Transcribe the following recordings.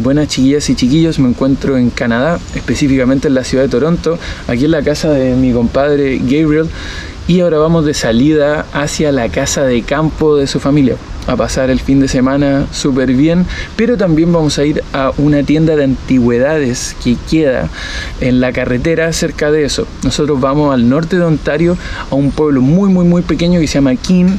Buenas chiquillas y chiquillos, me encuentro en Canadá, específicamente en la ciudad de Toronto, aquí en la casa de mi compadre Gabriel, y ahora vamos de salida hacia la casa de campo de su familia, a pasar el fin de semana súper bien, pero también vamos a ir a una tienda de antigüedades que queda en la carretera cerca de eso. Nosotros vamos al norte de Ontario, a un pueblo muy pequeño que se llama Keene,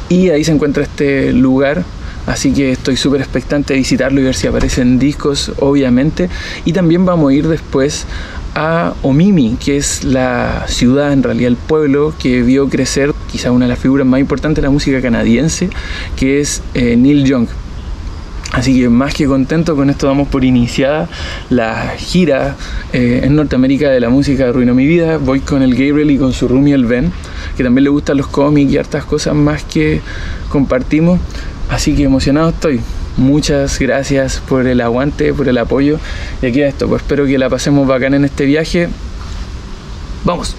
y ahí se encuentra este lugar. Así que estoy súper expectante de visitarlo y ver si aparecen discos, obviamente. Y también vamos a ir después a Omemee, que es la ciudad, en realidad el pueblo, que vio crecer quizá una de las figuras más importantes de la música canadiense, que es Neil Young. Así que más que contento, con esto damos por iniciada la gira en Norteamérica de la música de Arruinó Mi Vida. Voy con el Gabriel y con su roomie el Ben, que también le gustan los cómics y hartas cosas más que compartimos. Así que emocionado estoy. Muchas gracias por el aguante, por el apoyo. Y aquí a esto, pues espero que la pasemos bacán en este viaje. ¡Vamos!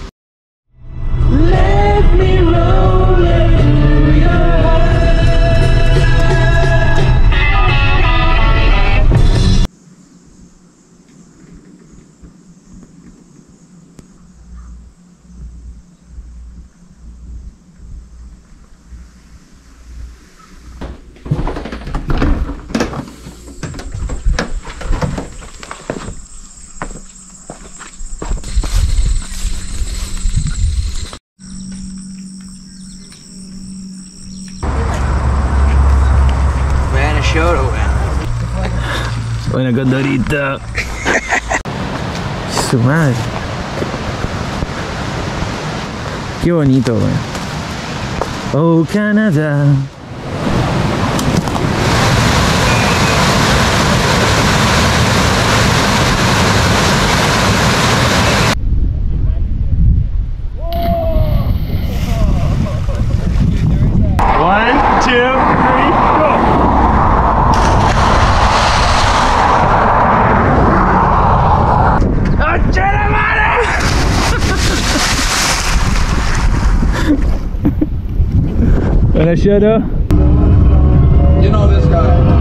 Buena Condorita. Su madre. Qué bonito, weón. Oh, Canadá. Wanna shut up? You know this guy.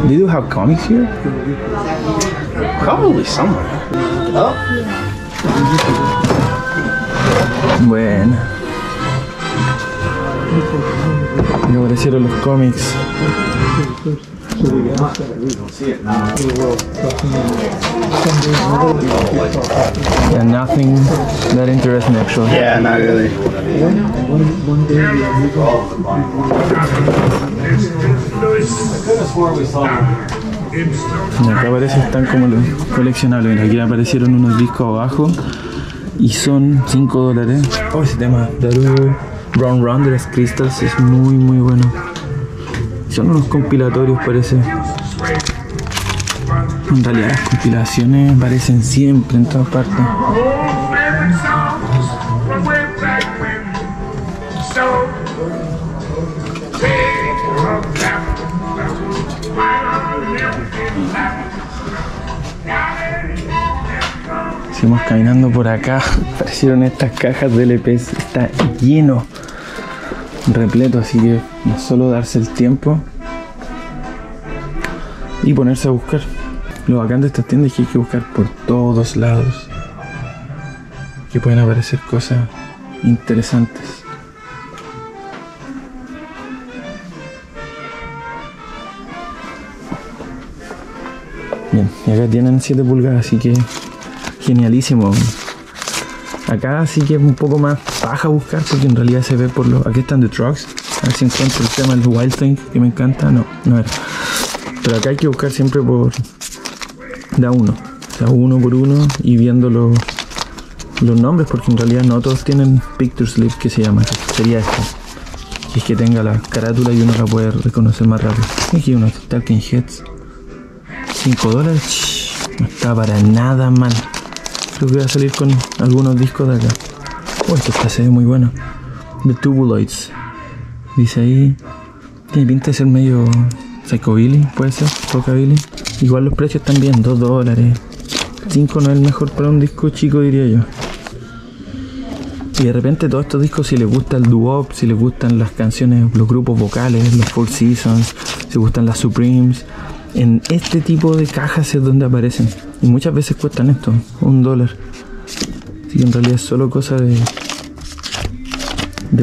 Do you have comics here? Probably somewhere. Oh. Bueno. Me aparecieron los cómics. Yeah, nothing that interesting actually. Yeah, not really. Acá parece que están como los coleccionables. Aquí aparecieron unos discos abajo y son $5. Oh, ese tema Daru Round Round de las Crystals es muy bueno. Son unos compilatorios, parece. En realidad las compilaciones aparecen siempre en todas partes. Seguimos caminando por acá. Aparecieron estas cajas de LPs. Está lleno, repleto, así que no es solo darse el tiempo y ponerse a buscar. Lo bacán de estas tiendas es que hay que buscar por todos lados, que pueden aparecer cosas interesantes. Bien, y acá tienen 7 pulgadas, así que genialísimo. Acá sí que es un poco más paja buscar, porque en realidad se ve por los... Aquí están The Trucks. A ver si encuentro el tema del Wild Thing, que me encanta. No era. Pero acá hay que buscar siempre por... de a uno. O sea, uno por uno y viendo los los nombres, porque en realidad no todos tienen picture slip, que se llama, que sería este. Y es que tenga la carátula y uno la puede reconocer más rápido. Aquí unos Talking Heads. $5. No está para nada mal. Creo que voy a salir con algunos discos de acá. Oh, esto se ve muy bueno. The Tubuloids. Dice ahí. Tiene pinta de ser medio psychobilly, puede ser, rockabilly. Igual los precios están bien, $2. 5 no es el mejor para un disco chico, diría yo. Y de repente todos estos discos, si les gusta el doo-wop, si les gustan las canciones, los grupos vocales, los Four Seasons, si les gustan las Supremes, en este tipo de cajas es donde aparecen. Y muchas veces cuestan esto, $1. Así que en realidad es solo cosa de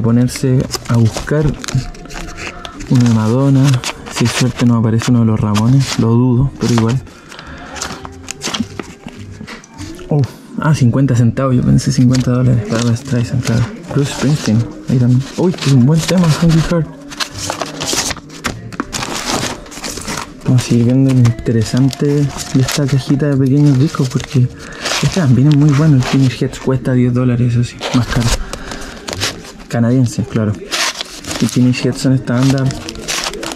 ponerse a buscar una de Madonna. Si es suerte nos aparece uno de los Ramones, lo dudo, pero igual. 50 centavos, yo pensé $50. Barbra Streisand, claro. Bruce Springsteen, ahí también. Uy, que es un buen tema, Hungry Heart. Vamos a seguir viendo lo interesante de esta cajita de pequeños discos, porque estas también es muy bueno. El Finish Heads cuesta $10, eso sí, más caro. Canadiense, claro. Y Finish Heads son esta banda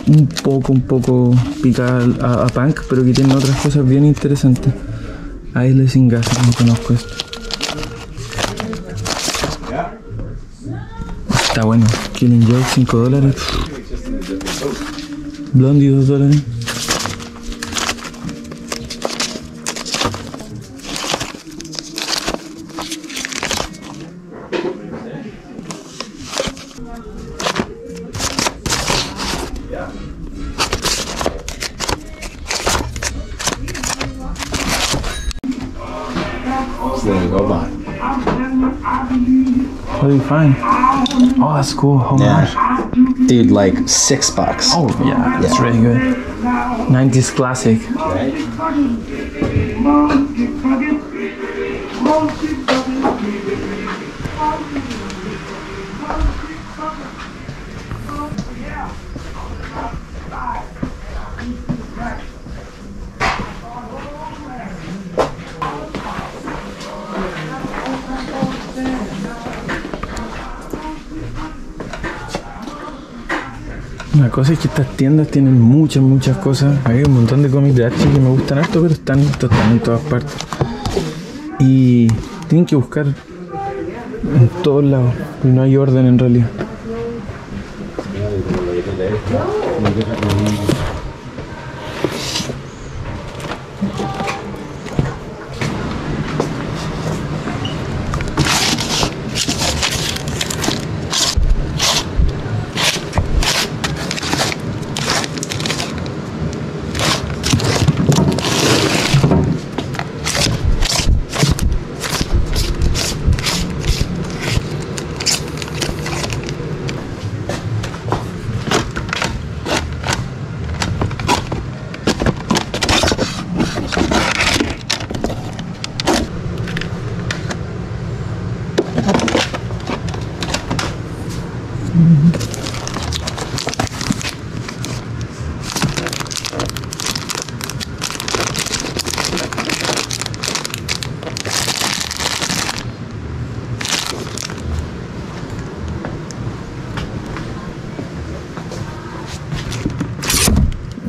un poco picada a punk, pero que tienen otras cosas bien interesantes. Eyeless in Gas, no conozco esto. Está bueno. Killing Joke, $5. Blondie, $2. What do you find? Oh, that's cool. How much? Dude, like $6. Oh, yeah, that's really good. 90s classic. La cosa es que estas tiendas tienen muchas cosas. Hay un montón de cómics de Archie que me gustan harto, pero están en todas partes. Y tienen que buscar en todos lados, no hay orden en realidad.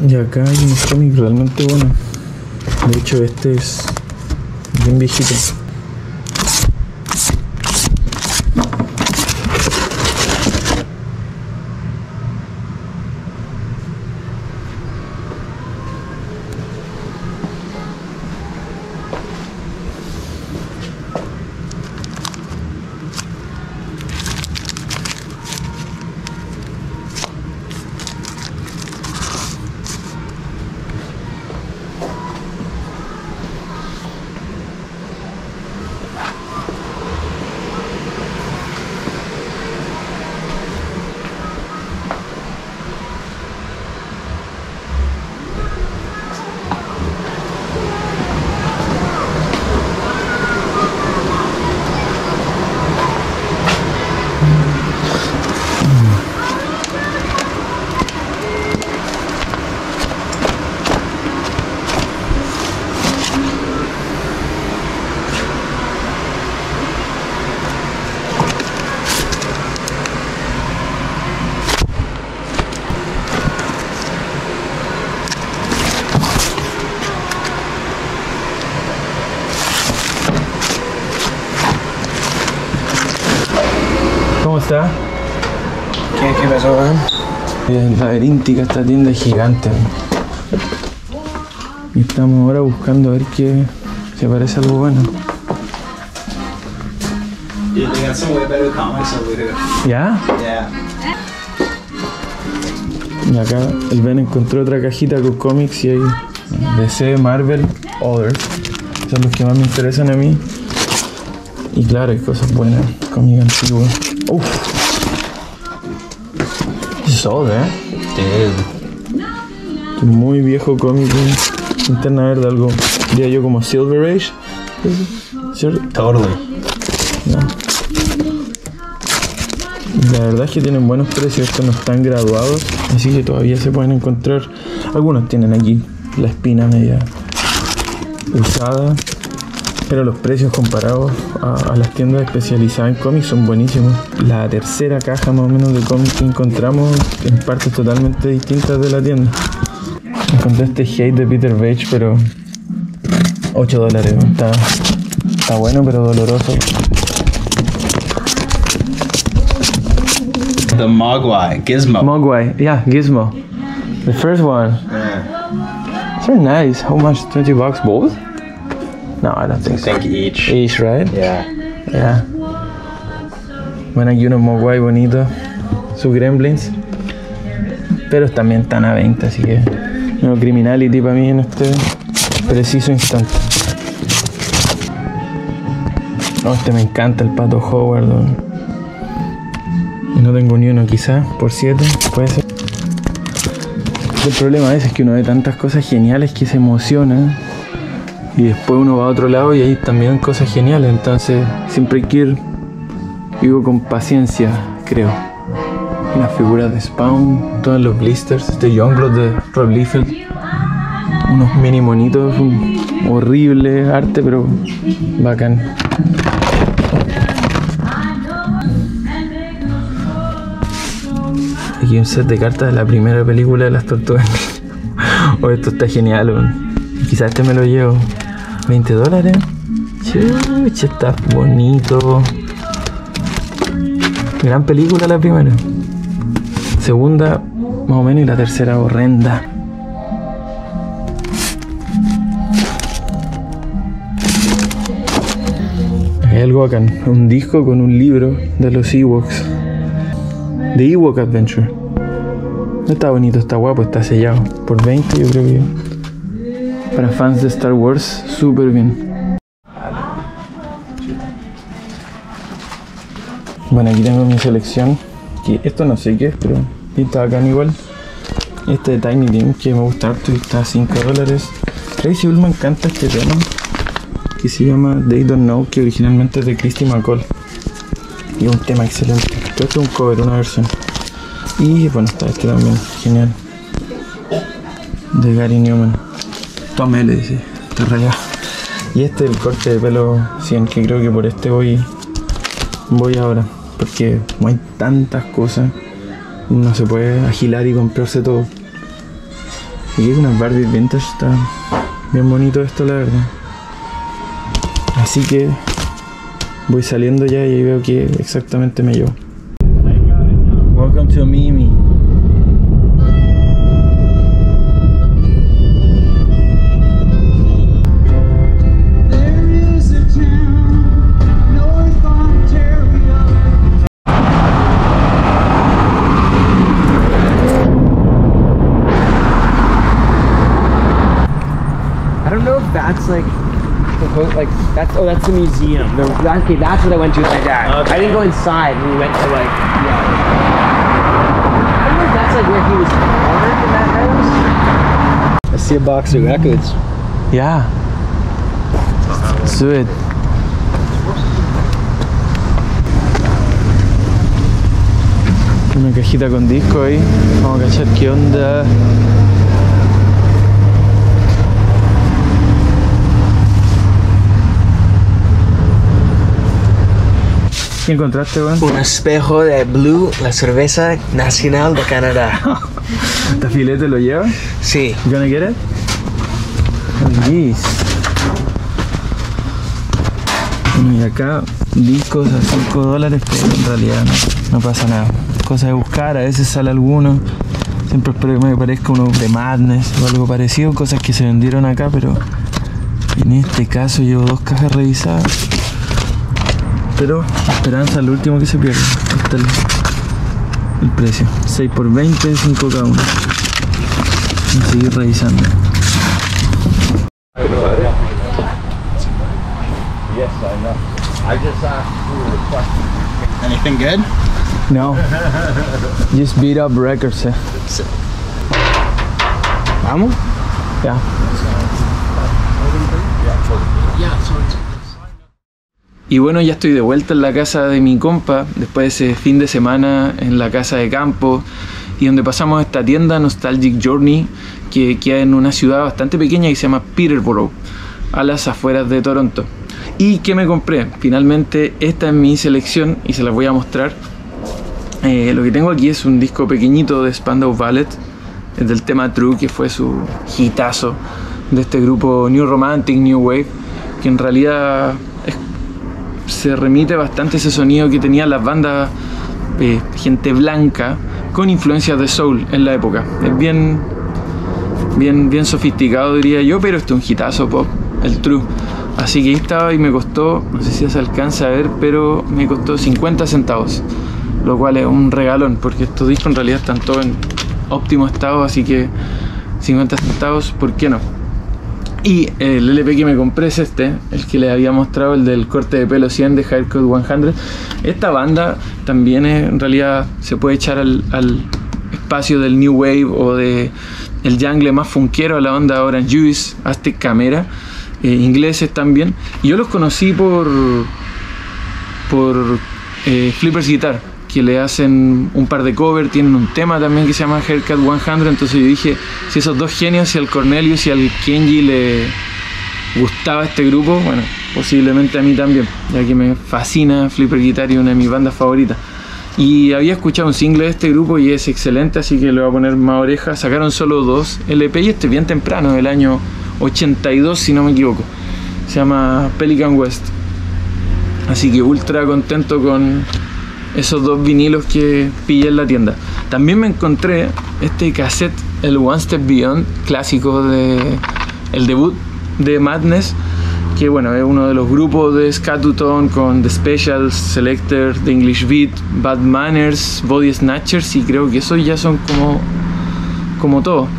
Y acá hay un cómic realmente bueno. De hecho, este es bien viejito. está? ¿Qué pasó, man? Es laberíntica esta tienda, es gigante. Y estamos ahora buscando a ver si aparece algo bueno. Yeah, they got some way better comics over here. ¿Ya? Yeah. Y acá el Ben encontró otra cajita con cómics y hay DC, Marvel, Others. Son los que más me interesan a mí. Y claro, hay cosas buenas, cómics antiguos. Uff. Es old, muy viejo cómic. Linterna Verde, algo, diría yo, como Silver Age. ¿Cierto? Totally. Ya. La verdad es que tienen buenos precios, estos no están graduados, así que todavía se pueden encontrar. Algunos tienen aquí la espina media usada, pero los precios comparados a las tiendas especializadas en cómics son buenísimos. La tercera caja más o menos de cómics que encontramos en partes totalmente distintas de la tienda. Encontré este Hate de Peter Page, pero $8. Está bueno, pero doloroso. The Mogwai, Gizmo. Mogwai, yeah, Gizmo. The first one. Yeah. They're nice. How much? $20 both? No, I don't think I so. think each. Each, right? Yeah. Yeah. Bueno, aquí unos Mogwai bonitos. Sus Gremlins. Pero también están a 20, así que... No, Criminality para mí en este preciso instante. No, este me encanta, el Pato Howard. No tengo ni uno, quizás por 7, puede ser. El problema a veces es que uno ve tantas cosas geniales que se emociona y después uno va a otro lado y hay también cosas geniales, entonces siempre hay que ir, digo, con paciencia, creo. Y las figuras de Spawn, todos los blisters, este Youngblood de Rob Liefeld, unos mini monitos, un horrible arte pero bacán. Aquí un set de cartas de la primera película de las Tortugas. Oh, esto está genial. Quizás este me lo llevo. $20. Chucha, está bonito. Gran película la primera. Segunda, más o menos, y la tercera horrenda. Hay algo acá, un disco con un libro de los Ewoks. The Ewok Adventure. Está bonito, está guapo, está sellado. Por 20 yo creo que para fans de Star Wars, súper bien. Bueno, aquí tengo mi selección. Que esto no sé qué es, pero está bacán igual. Este de Tiny Tim, que me gusta harto y está a $5. Tracy Ullman canta este tema que se llama They Don't Know, que originalmente es de Christy McCall. Y un tema excelente. Esto es un cover, una versión. Y bueno, está este también, genial. De Gary Newman. Tome, le dice, está rayado. Y este es el corte de pelo 100, que creo que por este voy ahora. Porque no hay tantas cosas. Uno se puede agilar y comprarse todo. Y es unas Barbie vintage, está bien bonito esto, la verdad. Así que voy saliendo ya y ahí veo que exactamente me llevo. Welcome to Mimi. I don't know if that's like that's the museum. Okay, that's what I went to with my dad. Okay. I didn't go inside. We went to like I don't know if that's like where he was born in that house. I see a box of records. Yeah. Let's do it. Una cajita con disco ahí. Vamos a cachar qué onda. ¿Qué encontraste, weón? Un espejo de Blue, la cerveza nacional de Canadá. ¿Esta filete lo lleva? Sí. You gonna get it? Oh, yes. Bueno, acá discos a $5, pero en realidad no pasa nada. Cosa de buscar, a veces sale alguno. Siempre espero que me parezca uno de Madness o algo parecido, cosas que se vendieron acá, pero en este caso llevo 2 cajas revisadas. Pero esperanza es lo último que se pierde. Ahí está el precio, 6 por 20, 5 cada uno. Voy a seguir revisando. Yes, I know. I just asked you a question. Anything good? No, just beat up records. ¿Vamos? Ya. Y bueno, ya estoy de vuelta en la casa de mi compa después de ese fin de semana en la casa de campo y donde pasamos esta tienda Nostalgic Journey que queda en una ciudad bastante pequeña que se llama Peterborough, a las afueras de Toronto. ¿Y qué me compré? Finalmente esta es mi selección y se las voy a mostrar. Lo que tengo aquí es un disco pequeñito de Spandau Ballet, es del tema True, que fue su hitazo de este grupo New Romantic, New Wave, que en realidad se remite bastante a ese sonido que tenían las bandas gente blanca con influencias de soul en la época. Es bien sofisticado, diría yo, pero este es un hitazo pop, el True. Así que ahí estaba y me costó, no sé si se alcanza a ver, pero me costó 50 centavos, lo cual es un regalón, porque estos discos en realidad están todos en óptimo estado, así que 50 centavos, ¿por qué no? Y el LP que me compré es este, el que les había mostrado, el del corte de pelo 100 de Haircut 100. Esta banda también en realidad se puede echar al espacio del New Wave o de el jungle más funkero, a la onda Orange Juice, Aztec Camera, ingleses también. Y yo los conocí por Flippers Guitar, que le hacen un par de covers, tienen un tema también que se llama Haircut 100, entonces yo dije, si esos dos genios, si al Cornelius y al Kenji le gustaba este grupo, bueno, posiblemente a mí también, ya que me fascina Flipper Guitar y una de mis bandas favoritas. Y había escuchado un single de este grupo y es excelente, así que le voy a poner más orejas. Sacaron solo 2 LP y este bien temprano, del año 82 si no me equivoco, se llama Pelican West, así que ultra contento con esos 2 vinilos que pillé en la tienda. También me encontré este cassette, el One Step Beyond, clásico de el debut de Madness, que bueno, es uno de los grupos de Scatterton con The Specials, Selector, The English Beat, Bad Manners, Body Snatchers, y creo que esos ya son como todo.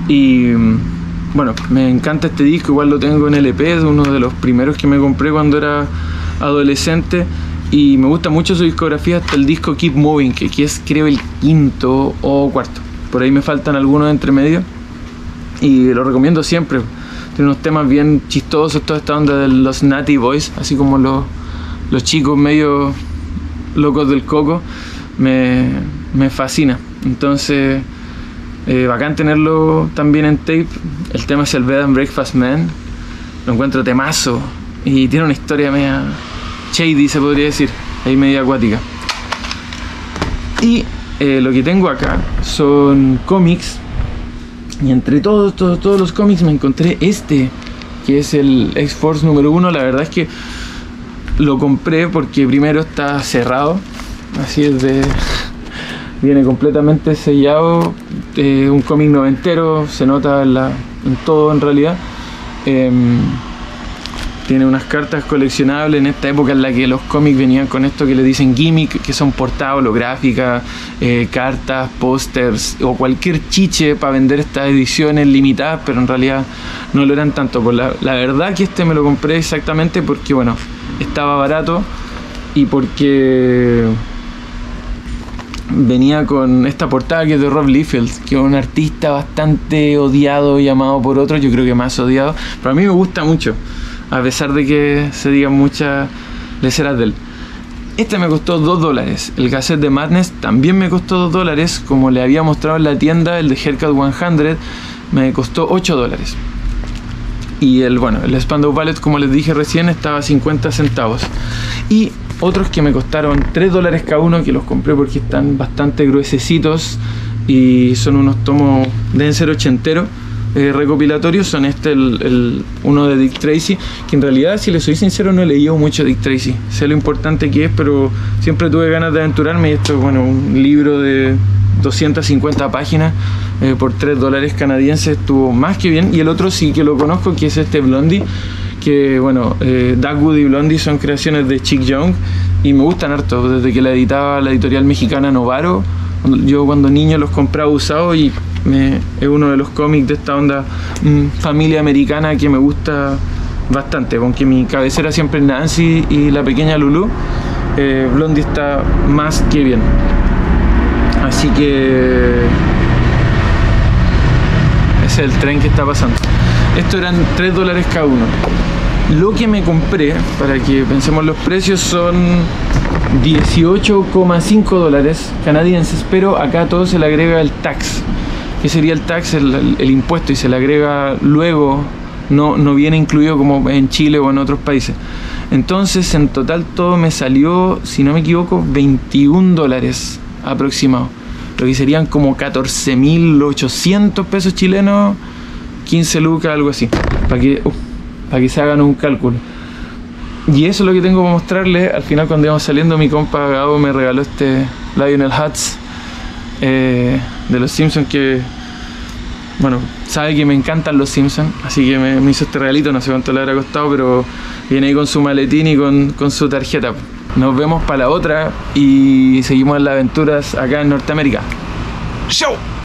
Y bueno, me encanta este disco, igual lo tengo en LP, es uno de los primeros que me compré cuando era adolescente. Y me gusta mucho su discografía hasta el disco Keep Moving, que aquí es creo el 5º o 4º. Por ahí me faltan algunos entre medio. Y lo recomiendo siempre. Tiene unos temas bien chistosos, toda esta onda de los Natty Boys, así como los chicos medio locos del coco. Me fascina. Entonces, bacán tenerlo también en tape. El tema es el Bed and Breakfast Man. Lo encuentro temazo. Y tiene una historia media shady, se podría decir, ahí media acuática. Y lo que tengo acá son cómics, y entre todos los cómics me encontré este, que es el X-Force número 1. La verdad es que lo compré porque primero está cerrado, así es viene completamente sellado, un cómic noventero, se nota en todo en realidad. Tiene unas cartas coleccionables en esta época en la que los cómics venían con esto que le dicen gimmick, que son portadas holográficas, cartas, pósters o cualquier chiche para vender estas ediciones limitadas, pero en realidad no lo eran tanto. Pues la verdad que este me lo compré exactamente porque bueno, estaba barato y porque venía con esta portada que es de Rob Liefeld, que es un artista bastante odiado y amado por otros, yo creo que más odiado, pero a mí me gusta mucho, a pesar de que se digan muchas leceras de él. Este me costó $2. El cassette de Madness también me costó $2, como le había mostrado en la tienda. El de Haircut 100 me costó $8. Y el Spandau Ballet, como les dije recién, estaba a 50 centavos. Y otros que me costaron $3 cada uno, que los compré porque están bastante gruesecitos y son unos tomos, deben ser ochenteros. recopilatorios son uno de Dick Tracy, que en realidad, si le soy sincero, no he leído mucho Dick Tracy. Sé lo importante que es, pero siempre tuve ganas de aventurarme, y esto es, bueno, un libro de 250 páginas por $3 canadienses, estuvo más que bien. Y el otro sí que lo conozco, que es Blondie, que bueno, Duckwood y Blondie son creaciones de Chick Young y me gustan harto, desde que la editaba la editorial mexicana Novaro. Yo cuando niño los compraba usados y es uno de los cómics de esta onda familia americana que me gusta bastante, aunque mi cabecera siempre es Nancy y la pequeña Lulu. Blondie está más que bien, así que ese es el tren que está pasando. Esto eran $3 cada uno. Lo que me compré, para que pensemos los precios, son $18,5 canadienses, pero acá todo se le agrega el tax. ¿Qué sería el tax? El impuesto, y se le agrega luego, no viene incluido como en Chile o en otros países. Entonces en total todo me salió, si no me equivoco, $21 aproximado, lo que serían como 14.800 pesos chilenos, 15 lucas, algo así, para que se hagan un cálculo. Y eso es lo que tengo para mostrarles. Al final, cuando íbamos saliendo, mi compa Gabo me regaló este Lionel Hutz de los Simpsons, que bueno, sabe que me encantan los Simpsons, así que me hizo este regalito. No sé cuánto le habrá costado, pero viene ahí con su maletín y con su tarjeta. Nos vemos para la otra y seguimos en las aventuras acá en Norteamérica. ¡Show!